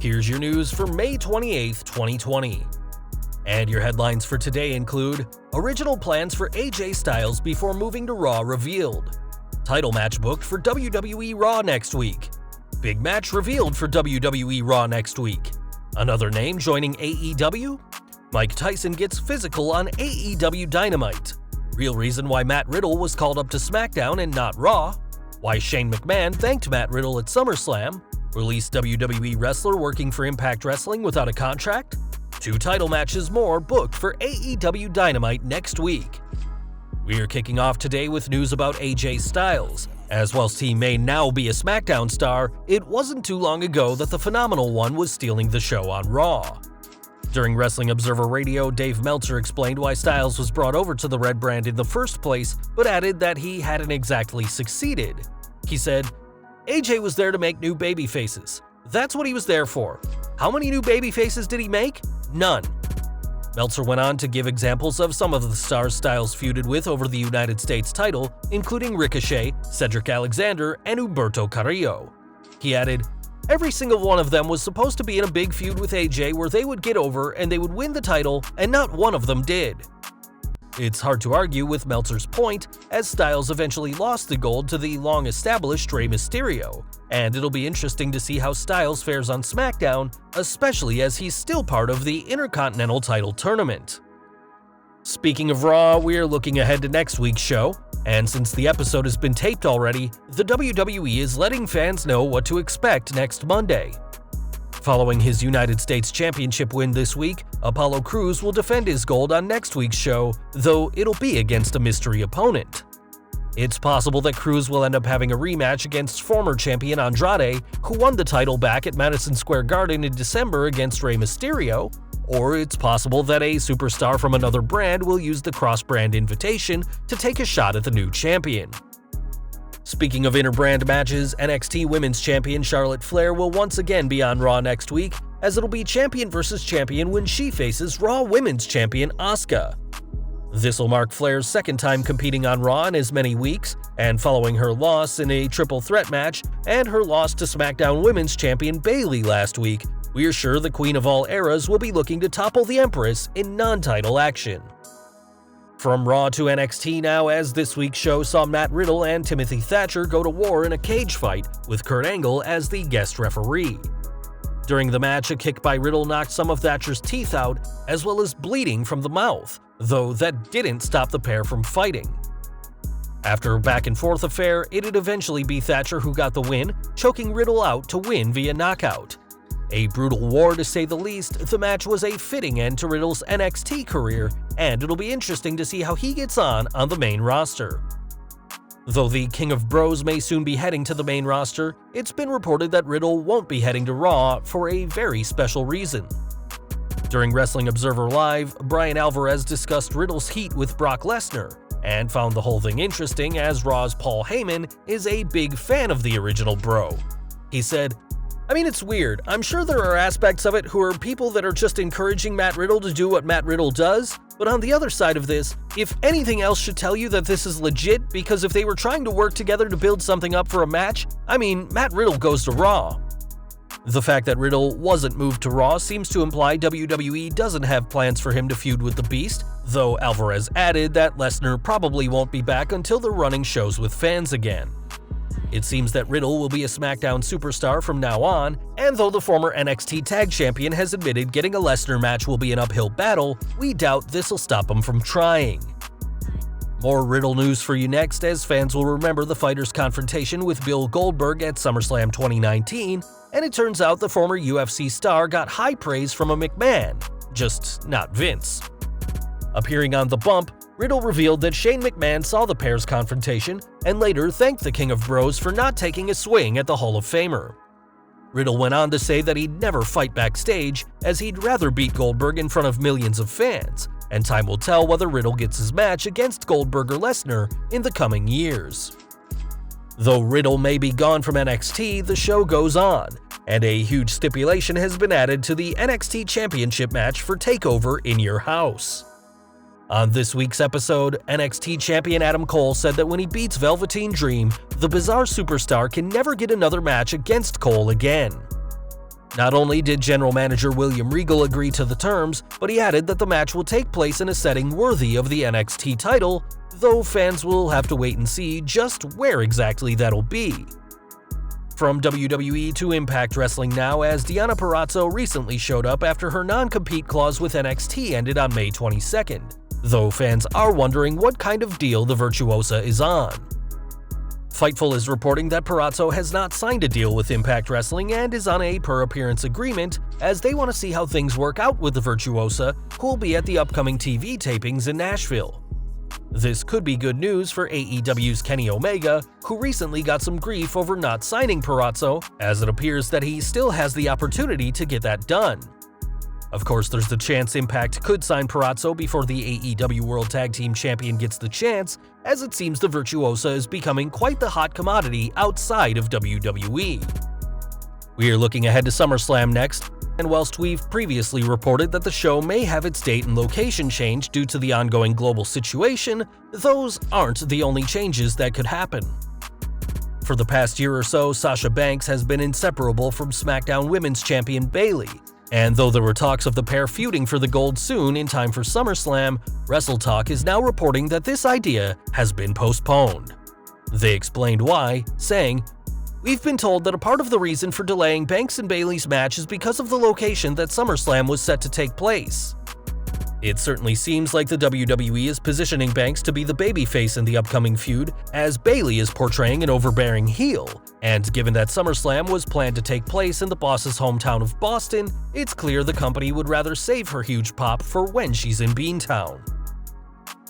Here's your news for May 28, 2020. And your headlines for today include: original plans for AJ Styles before moving to Raw revealed, title match booked for WWE Raw next week, big match revealed for WWE Raw next week, another name joining AEW, Mike Tyson gets physical on AEW Dynamite, real reason why Matt Riddle was called up to Smackdown and not Raw, why Shane McMahon thanked Matt Riddle at Summerslam, released WWE wrestler working for Impact Wrestling without a contract, 2 title matches more booked for AEW Dynamite next week. We're kicking off today with news about AJ Styles, as whilst he may now be a Smackdown star, it wasn't too long ago that the Phenomenal One was stealing the show on Raw. During Wrestling Observer Radio, Dave Meltzer explained why Styles was brought over to the Red Brand in the first place, but added that he hadn't exactly succeeded. He said, "AJ was there to make new baby faces. That's what he was there for. How many new baby faces did he make? None." Meltzer went on to give examples of some of the stars Styles feuded with over the United States title, including Ricochet, Cedric Alexander, and Humberto Carrillo. He added, "Every single one of them was supposed to be in a big feud with AJ where they would get over and they would win the title, and not one of them did." It's hard to argue with Meltzer's point, as Styles eventually lost the gold to the long-established Rey Mysterio, and it'll be interesting to see how Styles fares on SmackDown, especially as he's still part of the Intercontinental title tournament. Speaking of Raw, we're looking ahead to next week's show, and since the episode has been taped already, the WWE is letting fans know what to expect next Monday. Following his United States Championship win this week, Apollo Crews will defend his gold on next week's show, though it'll be against a mystery opponent. It's possible that Crews will end up having a rematch against former champion Andrade, who won the title back at Madison Square Garden in December against Rey Mysterio, or it's possible that a superstar from another brand will use the cross-brand invitation to take a shot at the new champion. Speaking of inter-brand matches, NXT Women's Champion Charlotte Flair will once again be on Raw next week, as it'll be champion versus champion when she faces Raw Women's Champion Asuka. This'll mark Flair's second time competing on Raw in as many weeks, and following her loss in a triple threat match and her loss to SmackDown Women's Champion Bayley last week, we're sure the Queen of All Eras will be looking to topple the Empress in non-title action. From Raw to NXT now, as this week's show saw Matt Riddle and Timothy Thatcher go to war in a cage fight, with Kurt Angle as the guest referee. During the match, a kick by Riddle knocked some of Thatcher's teeth out, as well as bleeding from the mouth, though that didn't stop the pair from fighting. After a back-and-forth affair, it'd eventually be Thatcher who got the win, choking Riddle out to win via knockout. A brutal war to say the least, the match was a fitting end to Riddle's NXT career, and it'll be interesting to see how he gets on the main roster. Though the King of Bros may soon be heading to the main roster, it's been reported that Riddle won't be heading to Raw for a very special reason. During Wrestling Observer Live, Bryan Alvarez discussed Riddle's heat with Brock Lesnar, and found the whole thing interesting as Raw's Paul Heyman is a big fan of the original Bro. He said, "I mean, it's weird. I'm sure there are aspects of it who are people that are just encouraging Matt Riddle to do what Matt Riddle does, but on the other side of this, if anything else should tell you that this is legit, because if they were trying to work together to build something up for a match, I mean, Matt Riddle goes to Raw." The fact that Riddle wasn't moved to Raw seems to imply WWE doesn't have plans for him to feud with the Beast, though Alvarez added that Lesnar probably won't be back until they're running shows with fans again. It seems that Riddle will be a SmackDown superstar from now on, and though the former NXT Tag Champion has admitted getting a Lesnar match will be an uphill battle, we doubt this'll stop him from trying. More Riddle news for you next, as fans will remember the fighter's confrontation with Bill Goldberg at SummerSlam 2019, and it turns out the former UFC star got high praise from a McMahon, just not Vince. Appearing on The Bump, Riddle revealed that Shane McMahon saw the pair's confrontation and later thanked the King of Bros for not taking a swing at the Hall of Famer. Riddle went on to say that he'd never fight backstage, as he'd rather beat Goldberg in front of millions of fans, and time will tell whether Riddle gets his match against Goldberg or Lesnar in the coming years. Though Riddle may be gone from NXT, the show goes on, and a huge stipulation has been added to the NXT Championship match for TakeOver in Your House. On this week's episode, NXT champion Adam Cole said that when he beats Velveteen Dream, the bizarre superstar can never get another match against Cole again. Not only did General Manager William Regal agree to the terms, but he added that the match will take place in a setting worthy of the NXT title, though fans will have to wait and see just where exactly that'll be. From WWE to Impact Wrestling now, as Deonna Purrazzo recently showed up after her non-compete clause with NXT ended on May 22nd, though fans are wondering what kind of deal the Virtuosa is on. Fightful is reporting that Purrazzo has not signed a deal with Impact Wrestling and is on a per-appearance agreement, as they want to see how things work out with the Virtuosa, who will be at the upcoming TV tapings in Nashville. This could be good news for AEW's Kenny Omega, who recently got some grief over not signing Purrazzo, as it appears that he still has the opportunity to get that done. Of course, there's the chance Impact could sign Purrazzo before the AEW World Tag Team Champion gets the chance, as it seems the Virtuosa is becoming quite the hot commodity outside of WWE. We are looking ahead to Summerslam next, and whilst we've previously reported that the show may have its date and location changed due to the ongoing global situation, those aren't the only changes that could happen. For the past year or so, Sasha Banks has been inseparable from SmackDown Women's Champion Bayley, and though there were talks of the pair feuding for the gold soon in time for SummerSlam, WrestleTalk is now reporting that this idea has been postponed. They explained why, saying, "We've been told that a part of the reason for delaying Banks and Bayley's match is because of the location that SummerSlam was set to take place." It certainly seems like the WWE is positioning Banks to be the babyface in the upcoming feud, as Bayley is portraying an overbearing heel, and given that SummerSlam was planned to take place in the boss's hometown of Boston, it's clear the company would rather save her huge pop for when she's in Beantown.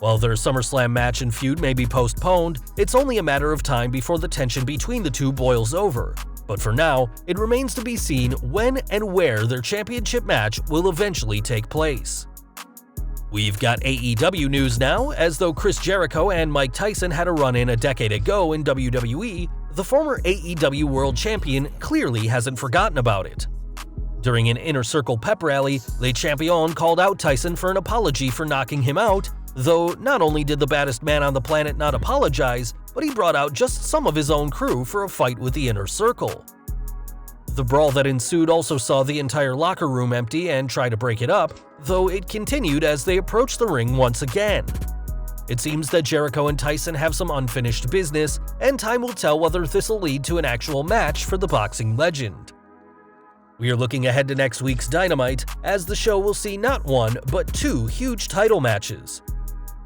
While their SummerSlam match and feud may be postponed, it's only a matter of time before the tension between the two boils over. But for now, it remains to be seen when and where their championship match will eventually take place. We've got AEW news now, as though Chris Jericho and Mike Tyson had a run-in a decade ago in WWE, the former AEW World Champion clearly hasn't forgotten about it. During an Inner Circle pep rally, Le Champion called out Tyson for an apology for knocking him out, though not only did the baddest man on the planet not apologize, but he brought out just some of his own crew for a fight with the Inner Circle. The brawl that ensued also saw the entire locker room empty and try to break it up, though it continued as they approached the ring once again. It seems that Jericho and Tyson have some unfinished business, and time will tell whether this will lead to an actual match for the boxing legend. We are looking ahead to next week's Dynamite, as the show will see not one, but two huge title matches.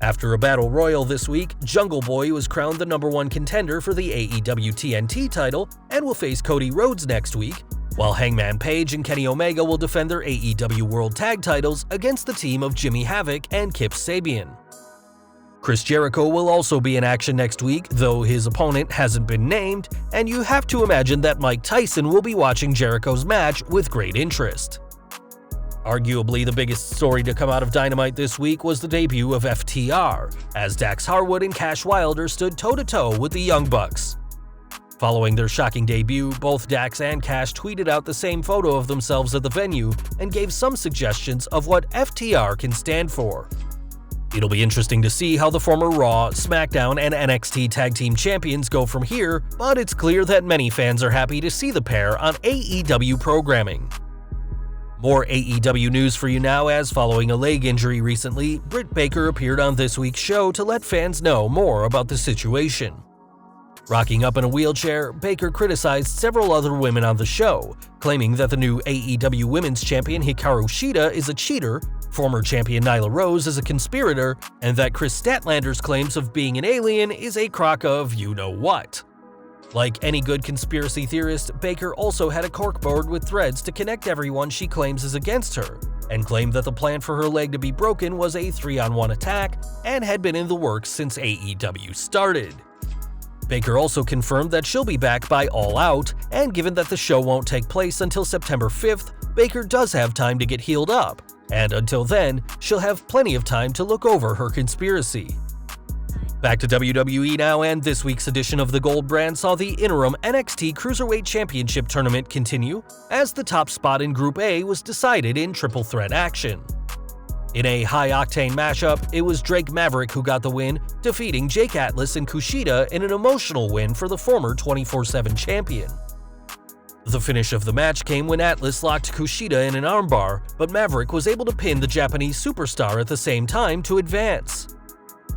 After a battle royal this week, Jungle Boy was crowned the #1 contender for the AEW TNT title and will face Cody Rhodes next week, while Hangman Page and Kenny Omega will defend their AEW World Tag titles against the team of Jimmy Havoc and Kip Sabian. Chris Jericho will also be in action next week, though his opponent hasn't been named, and you have to imagine that Mike Tyson will be watching Jericho's match with great interest. Arguably the biggest story to come out of Dynamite this week was the debut of FTR, as Dax Harwood and Cash Wilder stood toe-to-toe with the Young Bucks. Following their shocking debut, both Dax and Cash tweeted out the same photo of themselves at the venue and gave some suggestions of what FTR can stand for. It'll be interesting to see how the former Raw, SmackDown, and NXT Tag Team Champions go from here, but it's clear that many fans are happy to see the pair on AEW programming. More AEW news for you now, as following a leg injury recently, Britt Baker appeared on this week's show to let fans know more about the situation. Rocking up in a wheelchair, Baker criticized several other women on the show, claiming that the new AEW Women's Champion Hikaru Shida is a cheater, former champion Nyla Rose is a conspirator, and that Chris Statlander's claims of being an alien is a crock of you-know-what. Like any good conspiracy theorist, Baker also had a corkboard with threads to connect everyone she claims is against her, and claimed that the plan for her leg to be broken was a 3-on-1 attack and had been in the works since AEW started. Baker also confirmed that she'll be back by All Out, and given that the show won't take place until September 5th, Baker does have time to get healed up, and until then, she'll have plenty of time to look over her conspiracy. Back to WWE now, and this week's edition of the Gold Brand saw the interim NXT Cruiserweight Championship tournament continue, as the top spot in Group A was decided in triple threat action. In a high-octane mashup, it was Drake Maverick who got the win, defeating Jake Atlas and Kushida in an emotional win for the former 24/7 champion. The finish of the match came when Atlas locked Kushida in an armbar, but Maverick was able to pin the Japanese superstar at the same time to advance.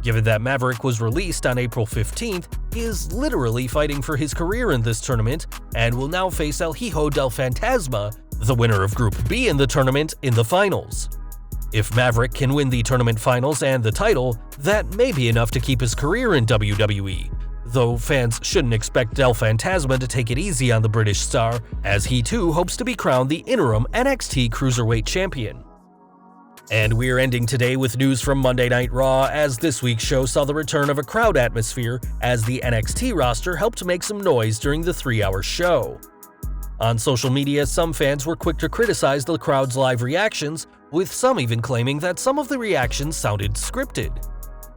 Given that Maverick was released on April 15th, he is literally fighting for his career in this tournament and will now face El Hijo del Fantasma, the winner of Group B in the tournament, in the finals. If Maverick can win the tournament finals and the title, that may be enough to keep his career in WWE, though fans shouldn't expect Del Fantasma to take it easy on the British star, as he too hopes to be crowned the interim NXT Cruiserweight Champion. And we're ending today with news from Monday Night Raw, as this week's show saw the return of a crowd atmosphere as the NXT roster helped make some noise during the 3-hour show. On social media, some fans were quick to criticize the crowd's live reactions, with some even claiming that some of the reactions sounded scripted.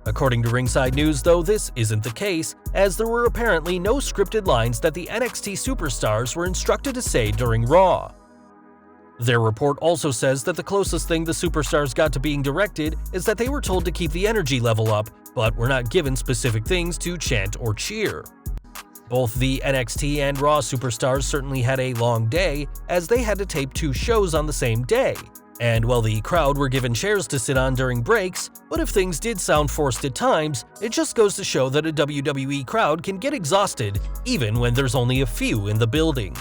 According to Ringside News, though, this isn't the case, as there were apparently no scripted lines that the NXT superstars were instructed to say during Raw. Their report also says that the closest thing the superstars got to being directed is that they were told to keep the energy level up, but were not given specific things to chant or cheer. Both the NXT and Raw superstars certainly had a long day, as they had to tape 2 shows on the same day. And while the crowd were given chairs to sit on during breaks, but if things did sound forced at times, it just goes to show that a WWE crowd can get exhausted even when there's only a few in the building.